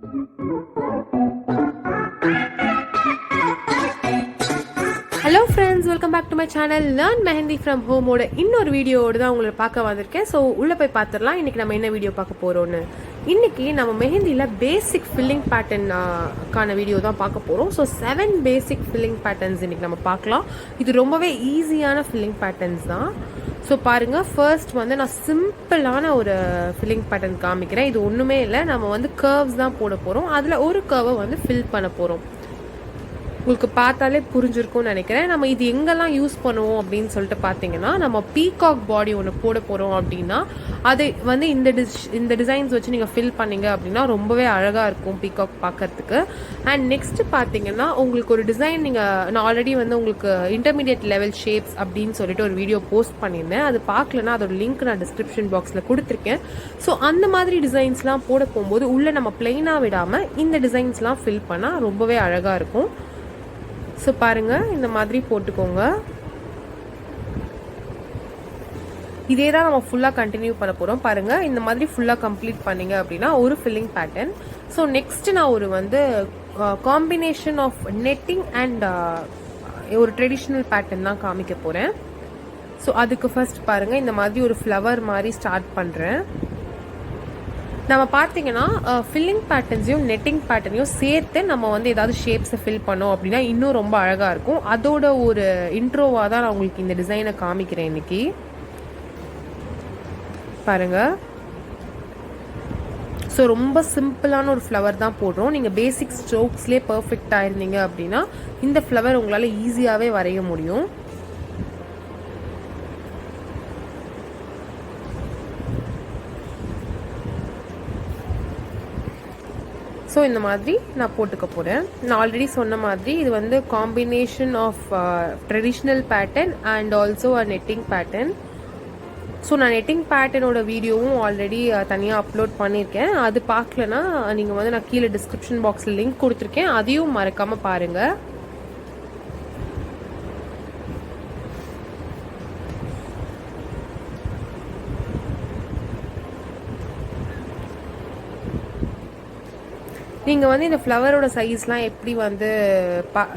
Hello friends, welcome back to my channel Learn Mehendi from Home ஓட இன்னொரு வீடியோவோட தான் உங்களை பார்க்க வந்திருக்கேன். ஸோ உள்ளே போய் பார்த்துடலாம் இன்றைக்கி நம்ம என்ன வீடியோ பார்க்க போகிறோன்னு. இன்றைக்கி நம்ம மெஹந்தியில் பேசிக் ஃபில்லிங் பேட்டர்னுக்கான வீடியோ தான் பார்க்க போகிறோம். ஸோ 7 பேசிக் ஃபில்லிங் பேட்டர்ன்ஸ் இன்றைக்கி நம்ம பார்க்கலாம். இது ரொம்பவே ஈஸியான ஃபில்லிங் பேட்டர்ன்ஸ் தான். ஸோ பாருங்கள், ஃபர்ஸ்ட் வந்து நான் சிம்பிளான ஒரு ஃபில்லிங் பேட்டர்ன் காமிக்கிறேன். இது ஒன்றுமே இல்லை, நம்ம வந்து கர்வ்ஸ் தான் போட போகிறோம். அதில் ஒரு கர்வை வந்து ஃபில் பண்ண போகிறோம். உங்களுக்கு பார்த்தாலே புரிஞ்சிருக்கும்னு நினைக்கிறேன். நம்ம இது எங்கெல்லாம் யூஸ் பண்ணுவோம் அப்படின்னு சொல்லிட்டு பார்த்தீங்கன்னா, நம்ம பீகாக் பாடி ஒன்று போட போகிறோம் அப்படின்னா அது வந்து இந்த டிசைன்ஸ் வச்சு நீங்கள் ஃபில் பண்ணீங்க அப்படின்னா ரொம்பவே அழகாக இருக்கும் பீகாக் பார்க்கறதுக்கு. அண்ட் நெக்ஸ்ட் பார்த்தீங்கன்னா, உங்களுக்கு ஒரு டிசைன் நான் ஆல்ரெடி வந்து உங்களுக்கு இன்டர்மீடியட் லெவல் ஷேப்ஸ் அப்படின்னு சொல்லிட்டு ஒரு வீடியோ போஸ்ட் பண்ணியிருந்தேன். அது பார்க்கலன்னா அதோட லிங்க் நான் டிஸ்கிரிப்ஷன் பாக்ஸில் கொடுத்துருக்கேன். ஸோ அந்த மாதிரி டிசைன்ஸ்லாம் போட போகும்போது உள்ளே நம்ம பிளெயினாக விடாமல் இந்த டிசைன்ஸ்லாம் ஃபில் பண்ணால் ரொம்பவே அழகாக இருக்கும். ஸோ பாருங்கள், இந்த மாதிரி போட்டுக்கோங்க. இதே தான் நம்ம ஃபுல்லாக கண்டினியூ பண்ண போகிறோம். பாருங்கள், இந்த மாதிரி ஃபுல்லாக கம்ப்ளீட் பண்ணிங்க அப்படின்னா ஒரு ஃபில்லிங் பேட்டர்ன். ஸோ நெக்ஸ்ட் நான் ஒரு வந்து காம்பினேஷன் ஆஃப் நெட்டிங் அண்ட் ஒரு ட்ரெடிஷ்னல் பேட்டர்ன் தான் காமிக்க போகிறேன். ஸோ அதுக்கு ஃபர்ஸ்ட் பாருங்கள், இந்த மாதிரி ஒரு ஃப்ளவர் மாதிரி ஸ்டார்ட் பண்ணுறேன். நம்ம பார்த்தீங்கன்னா ஃபில்லிங் பேட்டர்ன்ஸையும் நெட்டிங் பேட்டர்னையும் சேர்த்து நம்ம வந்து ஏதாவது ஷேப்ஸை ஃபில் பண்ணோம் அப்படின்னா இன்னும் ரொம்ப அழகாக இருக்கும். அதோட ஒரு இன்ட்ரோவாக தான் நான் உங்களுக்கு இந்த டிசைனை காமிக்கிறேன் இன்னைக்கு. பாருங்க, ஸோ ரொம்ப சிம்பிளான ஒரு ஃப்ளவர் தான் போடுறோம். நீங்கள் பேசிக் ஸ்ட்ரோக்ஸ்லேயே பர்ஃபெக்டாக இருந்தீங்க அப்படின்னா இந்த ஃப்ளவர் உங்களால் ஈஸியாகவே வரைய முடியும். ஸோ இந்த மாதிரி நான் போட்டுக்க போகிறேன். நான் ஆல்ரெடி சொன்ன மாதிரி இது வந்து combination of traditional pattern and also a netting pattern. So நான் நெட்டிங் பேட்டர்னோட வீடியோவும் ஆல்ரெடி தனியாக அப்லோட் பண்ணியிருக்கேன். அது பார்க்கலன்னா நீங்கள் வந்து நான் கீழே டிஸ்கிரிப்ஷன் பாக்ஸில் லிங்க் கொடுத்துருக்கேன், அதையும் மறக்காமல் பாருங்கள். நீங்கள் வந்து இந்த ஃப்ளவரோட சைஸ்லாம் எப்படி வந்து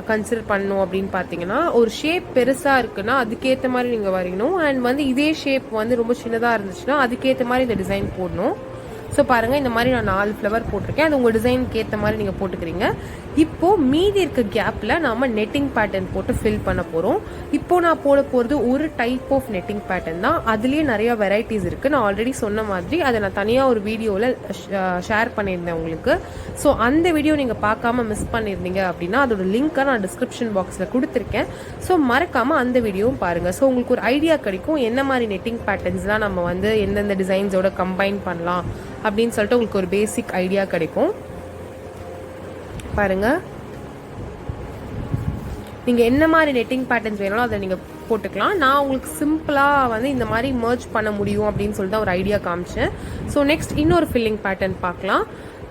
கன்சிடர் பண்ணணும் அப்படின்னு பார்த்தீங்கன்னா, ஒரு ஷேப் பெருசாக இருக்குன்னா அதுக்கேற்ற மாதிரி நீங்கள் வரையணும். அண்ட் வந்து இதே ஷேப் வந்து ரொம்ப சின்னதாக இருந்துச்சுன்னா அதுக்கேற்ற மாதிரி இந்த டிசைன் போடணும். ஸோ பாருங்கள், இந்த மாதிரி நான் 4 ஃப்ளவர் போட்டிருக்கேன். அது உங்கள் டிசைனுக்கு ஏற்ற மாதிரி நீங்கள் போட்டுக்கிறீங்க. இப்போது மீதி இருக்க கேப்பில் நாம் நெட்டிங் பேட்டர்ன் போட்டு ஃபில் பண்ண போகிறோம். இப்போது நான் போட போகிறது ஒரு டைப் ஆஃப் நெட்டிங் பேட்டர்ன் தான். அதுலேயே நிறையா வெரைட்டிஸ் இருக்குது. நான் ஆல்ரெடி சொன்ன மாதிரி அதை நான் தனியாக ஒரு வீடியோவில் ஷேர் பண்ணியிருந்தேன் உங்களுக்கு. ஸோ அந்த வீடியோ நீங்கள் பார்க்காம மிஸ் பண்ணியிருந்தீங்க அப்படின்னா அதோட லிங்க்கை நான் டிஸ்கிரிப்ஷன் பாக்ஸில் கொடுத்துருக்கேன். ஸோ மறக்காமல் அந்த வீடியோவும் பாருங்கள். ஸோ உங்களுக்கு ஒரு ஐடியா கிடைக்கும் என்ன மாதிரி நெட்டிங் பேட்டர்ன்ஸ்லாம் நம்ம வந்து எந்தெந்த டிசைன்ஸோட கம்பைன் பண்ணலாம் அப்படின்னு சொல்லிட்டு உங்களுக்கு ஒரு பேசிக் ஐடியா கிடைக்கும். பாருங்க, நீங்க என்ன மாதிரி நெட்டிங் பேட்டர்ன்ஸ் வேணாலும் அதை நீங்க போட்டுக்கலாம். நான் உங்களுக்கு சிம்பிளா வந்து இந்த மாதிரி மர்ஜ் பண்ண முடியும் அப்படின்னு சொல்லிட்டு ஒரு ஐடியா காமிச்சேன். ஸோ நெக்ஸ்ட் இன்னொரு ஃபில்லிங் பேட்டர்ன் பார்க்கலாம்.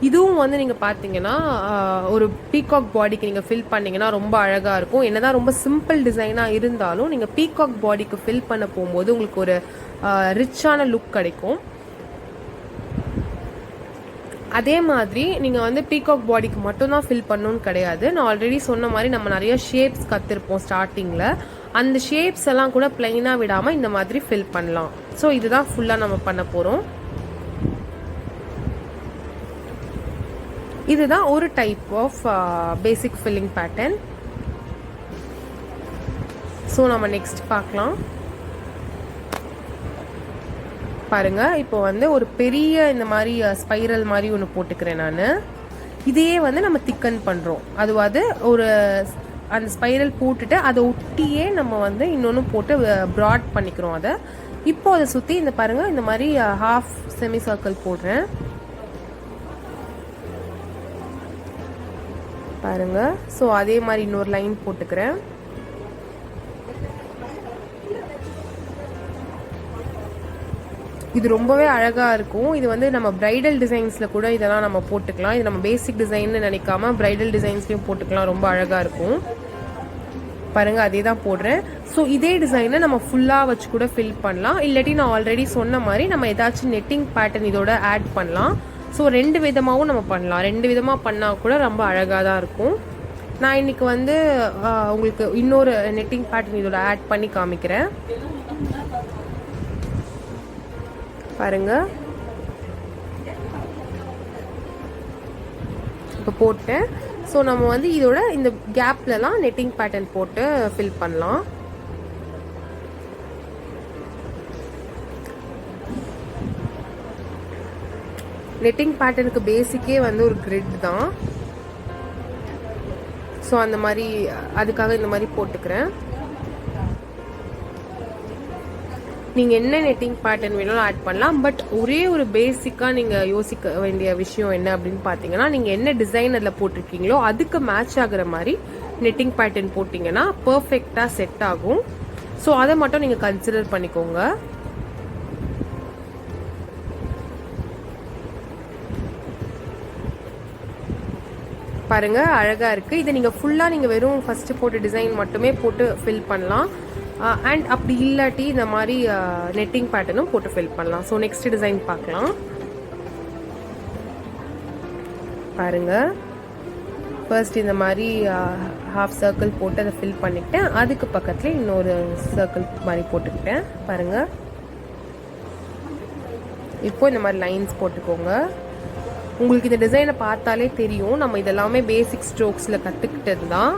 இதுவும் வந்து நீங்கள் பார்த்தீங்கன்னா ஒரு பீகாக் பாடிக்கு நீங்கள் ஃபில் பண்ணிங்கன்னா ரொம்ப அழகாக இருக்கும். என்னதான் ரொம்ப சிம்பிள் டிசைனாக இருந்தாலும் நீங்கள் பீகாக் பாடிக்கு ஃபில் பண்ண போகும்போது உங்களுக்கு ஒரு ரிச்சான லுக் கிடைக்கும். அதே மாதிரி நீங்கள் வந்து பீகாக் பாடிக்கு மட்டும்தான் ஃபில் பண்ணணும்னு கிடையாது. நான் ஆல்ரெடி சொன்ன மாதிரி நம்ம நிறைய ஷேப்ஸ் கற்றுருப்போம் ஸ்டார்டிங்கில். அந்த ஷேப்ஸ் எல்லாம் கூட பிளைனாக விடாமல் இந்த மாதிரி ஃபில் பண்ணலாம். ஸோ இதுதான் ஃபுல்லாக நம்ம பண்ண போகிறோம். இதுதான் ஒரு type of basic filling pattern. So நம்ம நெக்ஸ்ட் பார்க்கலாம். பாருங்க, இப்போ வந்து ஒரு பெரிய இந்த மாதிரி ஸ்பைரல் மாதிரி ஒன்று போட்டுக்கிறேன் நான். இதையே வந்து நம்ம திக்கன் பண்ணுறோம். அதுவாது ஒரு அந்த ஸ்பைரல் போட்டுட்டு அதை ஒட்டியே நம்ம வந்து இன்னொன்று போட்டு ப்ராட் பண்ணிக்கிறோம் அதை. இப்போ அதை சுற்றி இந்த பாருங்க, இந்த மாதிரி ஹாஃப் செமி சர்க்கிள் போடுறேன். பாருங்க, ஸோ அதே மாதிரி இன்னொரு லைன் போட்டுக்கிறேன். இது ரொம்பவே அழகாக இருக்கும். இது வந்து நம்ம பிரைடல் டிசைன்ஸில் கூட இதெல்லாம் நம்ம போட்டுக்கலாம். இது நம்ம பேசிக் டிசைன்னு நினைக்காம பிரைடல் டிசைன்ஸ்லையும் போட்டுக்கலாம். ரொம்ப அழகாக இருக்கும். பாருங்கள், அதே தான் போடுறேன். ஸோ இதே டிசைனை நம்ம ஃபுல்லாக வச்சு கூட ஃபில் பண்ணலாம். இல்லாட்டி நான் ஆல்ரெடி சொன்ன மாதிரி நம்ம ஏதாச்சும் நெட்டிங் பேட்டர்ன் இதோட ஆட் பண்ணலாம். ஸோ 2 விதமாகவும் நம்ம பண்ணலாம். 2 விதமாக பண்ணால் கூட ரொம்ப அழகாக தான் இருக்கும். நான் இன்னைக்கு வந்து உங்களுக்கு இன்னொரு நெட்டிங் பேட்டர்ன் இதோட ஆட் பண்ணி காமிக்கிறேன். பாருங்க, இப்போ போட்டேன். ஸோ நம்ம வந்து இதோட இந்த கேப்லலாம் நெட்டிங் பேட்டர்ன் போட்டு ஃபில் பண்ணலாம். நெட்டிங் பேட்டர்னுக்கு பேசிக்கே வந்து ஒரு கிரிட் தான். ஸோ அந்த மாதிரி அதுக்காக இந்த மாதிரி போட்டுக்கிறேன். நீங்கள் என்ன நெட்டிங் பேட்டர்ன் வேணாலும் ஆட் பண்ணலாம். பட் ஒரே ஒரு பேசிக்காக நீங்கள் யோசிக்க வேண்டிய விஷயம் என்ன அப்படின்னு பார்த்தீங்கன்னா, நீங்கள் என்ன டிசைன் அதில் போட்டிருக்கீங்களோ அதுக்கு மேட்ச் ஆகுற மாதிரி நெட்டிங் பேட்டர்ன் போட்டிங்கன்னா பர்ஃபெக்டாக செட் ஆகும். ஸோ அதை மட்டும் நீங்கள் கன்சிடர் பண்ணிக்கோங்க. பாருங்க, அழகாக இருக்குது. இதை நீங்கள் ஃபுல்லாக நீங்கள் வெறும் ஃபஸ்ட்டு போட்ட டிசைன் மட்டுமே போட்டு ஃபில் பண்ணலாம். அண்ட் அப்படி இல்லாட்டி இந்த மாதிரி நெட்டிங் பேட்டர்னும் போட்டு ஃபில் பண்ணலாம். ஸோ நெக்ஸ்ட் டிசைன் பார்க்கலாம். பாருங்க, ஃபர்ஸ்ட் இந்த மாதிரி ஹாஃப் சர்க்கிள் போட்டு அதை ஃபில் பண்ணிக்கிட்டேன். அதுக்கு பக்கத்துல இன்னொரு சர்க்கிள் மாதிரி போட்டுக்கிட்டேன். பாருங்க, இப்போ இந்த மாதிரி லைன்ஸ் போட்டுக்கோங்க. உங்களுக்கு இந்த டிசைனை பார்த்தாலே தெரியும் நம்ம இதெல்லாமே பேசிக் ஸ்ட்ரோக்ஸில் கற்றுக்கிட்டது தான்.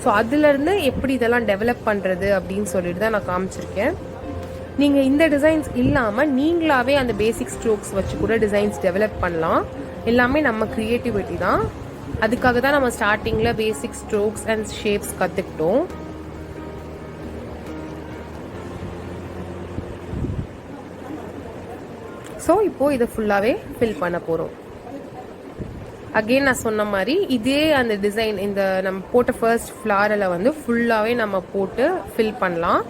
ஸோ அதுலேருந்து எப்படி இதெல்லாம் டெவலப் பண்ணுறது அப்படின்னு சொல்லிட்டு தான் நான் காமிச்சிருக்கேன். நீங்கள் இந்த டிசைன்ஸ் இல்லாமல் நீங்களாவே அந்த பேசிக் ஸ்ட்ரோக்ஸ் வச்சு கூட டிசைன்ஸ் டெவலப் பண்ணலாம். எல்லாமே நம்ம க்ரியேட்டிவிட்டி தான். அதுக்காக தான் நம்ம ஸ்டார்டிங்கில் பேசிக் ஸ்ட்ரோக்ஸ் அண்ட் ஷேப்ஸ் கற்றுக்கிட்டோம். ஸோ இப்போது இதை ஃபுல்லாகவே ஃபில் பண்ண போகிறோம். அகெயின் நான் சொன்ன மாதிரி இதே அந்த டிசைன் இந்த நம்ம போட்ட ஃபர்ஸ்ட் ஃப்ளாரில் வந்து ஃபுல்லாகவே நம்ம போட்டு ஃபில் பண்ணலாம்.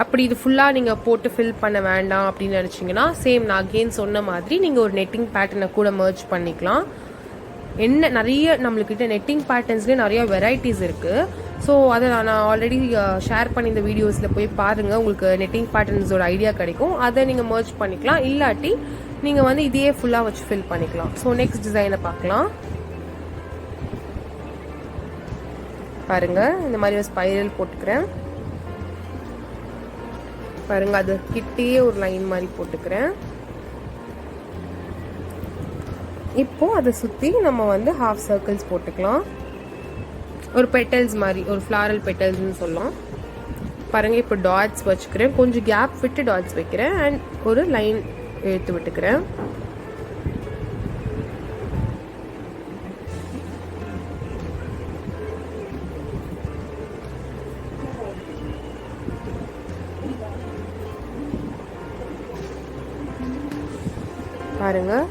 அப்படி இது ஃபுல்லாக நீங்கள் போட்டு ஃபில் பண்ண வேண்டாம் அப்படின்னு நினச்சிங்கன்னா சேம் நான் அகெயின் சொன்ன மாதிரி நீங்கள் ஒரு நெட்டிங் பேட்டர்னை கூட மர்ஜ் பண்ணிக்கலாம். என்ன நிறைய நம்மளுக்கிட்ட நெட்டிங் பேட்டர்ன்ஸ்லேயே நிறைய வெரைட்டிஸ் இருக்குது. ஸோ அதை நான் ஆல்ரெடி ஷேர் பண்ணி இந்த வீடியோஸில் போய் பாருங்கள். உங்களுக்கு நெட்டிங் பேட்டர்ன்ஸோட ஐடியா கிடைக்கும். அதை நீங்கள் மர்ஜ் பண்ணிக்கலாம். இல்லாட்டி நீங்கள் வந்து இதையே ஃபுல்லாக வச்சு ஃபில் பண்ணிக்கலாம். ஸோ நெக்ஸ்ட் டிசைனை பார்க்கலாம். பாருங்கள், இந்த மாதிரி ஒரு ஸ்பைரல் போட்டுக்கிறேன். பாருங்கள், அது கிட்டேயே ஒரு லைன் மாதிரி போட்டுக்கிறேன். இப்போ அதை சுற்றி நம்ம வந்து ஹாஃப் சர்க்கிள்ஸ் போட்டுக்கலாம். ஒரு பெட்டல்ஸ் மாதிரி, ஒரு ஃப்ளாரல் பெட்டல்ஸ்னு சொல்லலாம். பாருங்கள், இப்போ டாட்ஸ் வச்சுக்கிறேன். கொஞ்சம் கேப் விட்டு டாட்ஸ் வைக்கிறேன் அண்ட் ஒரு லைன் எடுத்து விட்டுக்கிறேன். பாருங்கள்,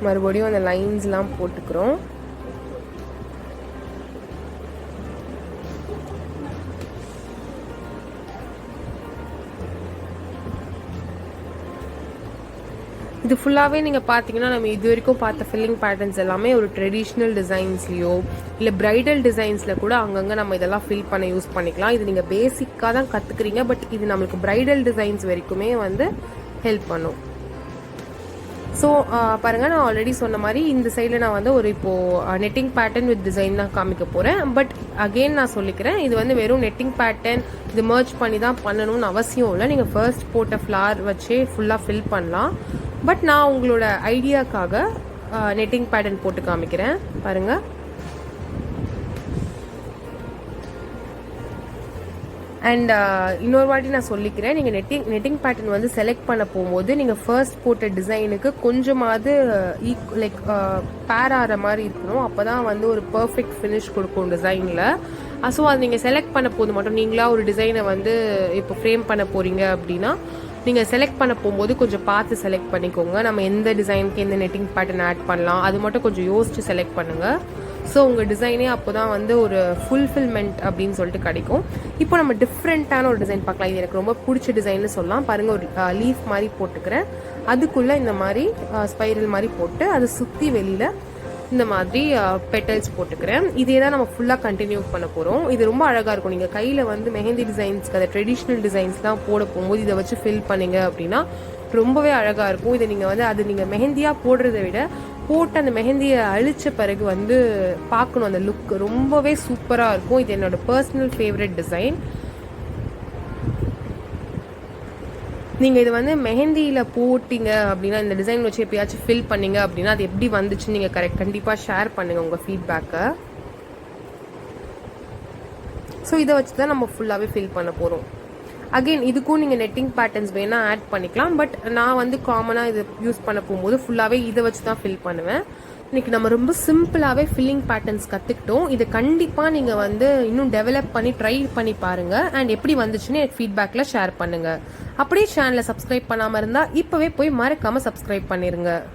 மறுபடியும் அந்த லைன்ஸ்லாம் போட்டுக்கிறோம். இது ஃபுல்லாகவே நீங்கள் பார்த்தீங்கன்னா நம்ம இது வரைக்கும் பார்த்த ஃபில்லிங் பேட்டர்ன்ஸ் எல்லாமே ஒரு ட்ரெடிஷ்னல் டிசைன்ஸ்லையோ இல்லை பிரைடல் டிசைன்ஸில் கூட அங்கங்கே நம்ம இதெல்லாம் ஃபில் பண்ண யூஸ் பண்ணிக்கலாம். இது நீங்கள் பேசிக்காக தான் கற்றுக்குறீங்க. பட் இது நம்மளுக்கு பிரைடல் டிசைன்ஸ் வரைக்குமே வந்து ஹெல்ப் பண்ணும். ஸோ பாருங்கள், நான் ஆல்ரெடி சொன்ன மாதிரி இந்த சைடில் நான் வந்து ஒரு இப்போது நெட்டிங் பேட்டர்ன் வித் டிசைன் தான் காமிக்க போகிறேன். பட் அகெயின் நான் சொல்லிக்கிறேன், இது வந்து வெறும் நெட்டிங் பேட்டர்ன் இது மர்ஜ் பண்ணி தான் பண்ணணும்னு அவசியம் இல்லை. நீங்கள் ஃபர்ஸ்ட் போட்ட ஃப்ளார் வச்சே ஃபுல்லாக ஃபில் பண்ணலாம். பட் நான் உங்களோட ஐடியாக்காக நெட்டிங் பேட்டர்ன் போட்டு காமிக்கிறேன். பாருங்கள், அண்ட் இன்னொரு வாட்டி நான் சொல்லிக்கிறேன், நீங்கள் நெட்டிங் பேட்டர்ன் வந்து செலக்ட் பண்ண போகும்போது நீங்கள் ஃபர்ஸ்ட் போட்ட டிசைனுக்கு கொஞ்சமாவது லைக் பேர் ஆகிற மாதிரி இருக்கணும். அப்போ தான் வந்து ஒரு பர்ஃபெக்ட் ஃபினிஷ் கொடுக்கும் டிசைனில். ஸோ அது நீங்கள் செலக்ட் பண்ண போது மட்டும் நீங்களா ஒரு டிசைனை வந்து இப்போ ஃப்ரேம் பண்ண போகிறீங்க அப்படின்னா நீங்கள் செலக்ட் பண்ண போகும்போது கொஞ்சம் பார்த்து செலக்ட் பண்ணிக்கோங்க. நம்ம எந்த டிசைனுக்கு எந்த நெட்டிங் பேட்டர்ன் ஆட் பண்ணலாம் அது மட்டும் கொஞ்சம் யோசிச்சு செலக்ட் பண்ணுங்கள். ஸோ உங்கள் டிசைனே அப்போ தான் வந்து ஒரு ஃபுல்ஃபில்மெண்ட் அப்படின்னு சொல்லிட்டு கிடைக்கும். இப்போ நம்ம டிஃப்ரெண்ட்டான ஒரு டிசைன் பார்க்கலாம். இது எனக்கு ரொம்ப பிடிச்ச டிசைன்னு சொல்லலாம். பாருங்கள், ஒரு லீஃப் மாதிரி போட்டுக்கிறேன். அதுக்குள்ளே இந்த மாதிரி ஸ்பைரல் மாதிரி போட்டு அதை சுற்றி வெளியில் இந்த மாதிரி பெட்டல்ஸ் போட்டுக்கிறேன். இதே தான் நம்ம ஃபுல்லாக கண்டினியூ பண்ண போகிறோம். இது ரொம்ப அழகாக இருக்கும். நீங்கள் கையில் வந்து மெஹந்தி டிசைன்ஸ்க்கு அதை ட்ரெடிஷ்னல் டிசைன்ஸ்லாம் போட போகும்போது இதை வச்சு ஃபில் பண்ணிங்க அப்படின்னா ரொம்பவே அழகாக இருக்கும். இதை நீங்கள் வந்து அது நீங்கள் மெஹந்தியாக போடுறதை விட போட்டு அந்த மெஹந்தியை அழித்த பிறகு வந்து பார்க்கணும், அந்த லுக் ரொம்பவே சூப்பராக இருக்கும். இது என்னோட பர்சனல் ஃபேவரட் டிசைன். நீங்கள் இது வந்து மெஹந்தியில் போட்டிங்க அப்படின்னா, இந்த டிசைன் வச்சு எப்பயாச்சும் ஃபில் பண்ணிங்க அப்படின்னா அது எப்படி வந்துச்சுன்னு நீங்கள் கண்டிப்பாக ஷேர் பண்ணுங்கள் உங்கள் ஃபீட்பேக்கை. ஸோ இதை வச்சு தான் நம்ம ஃபுல்லாகவே ஃபில் பண்ண போகிறோம். அகெயின் இதுக்கும் நீங்கள் நெட்டிங் பேட்டர்ன்ஸ் வேணால் ஆட் பண்ணிக்கலாம். பட் நான் வந்து காமனாக இது யூஸ் பண்ண போகும்போது ஃபுல்லாகவே இதை வச்சு தான் ஃபில் பண்ணுவேன். இன்றைக்கி நம்ம ரொம்ப சிம்பிளாகவே ஃபில்லிங் பேட்டர்ன்ஸ் கற்றுக்கிட்டோம். இதை கண்டிப்பாக நீங்கள் வந்து இன்னும் டெவலப் பண்ணி ட்ரை பண்ணி பாருங்கள். அண்ட் எப்படி வந்துச்சுன்னு எனக்கு ஃபீட்பேக்கில் ஷேர் பண்ணுங்கள். அப்படியே சேனலை சப்ஸ்கிரைப் பண்ணாமல் இருந்தால் இப்போவே போய் மறக்காமல் சப்ஸ்கிரைப் பண்ணிடுங்க.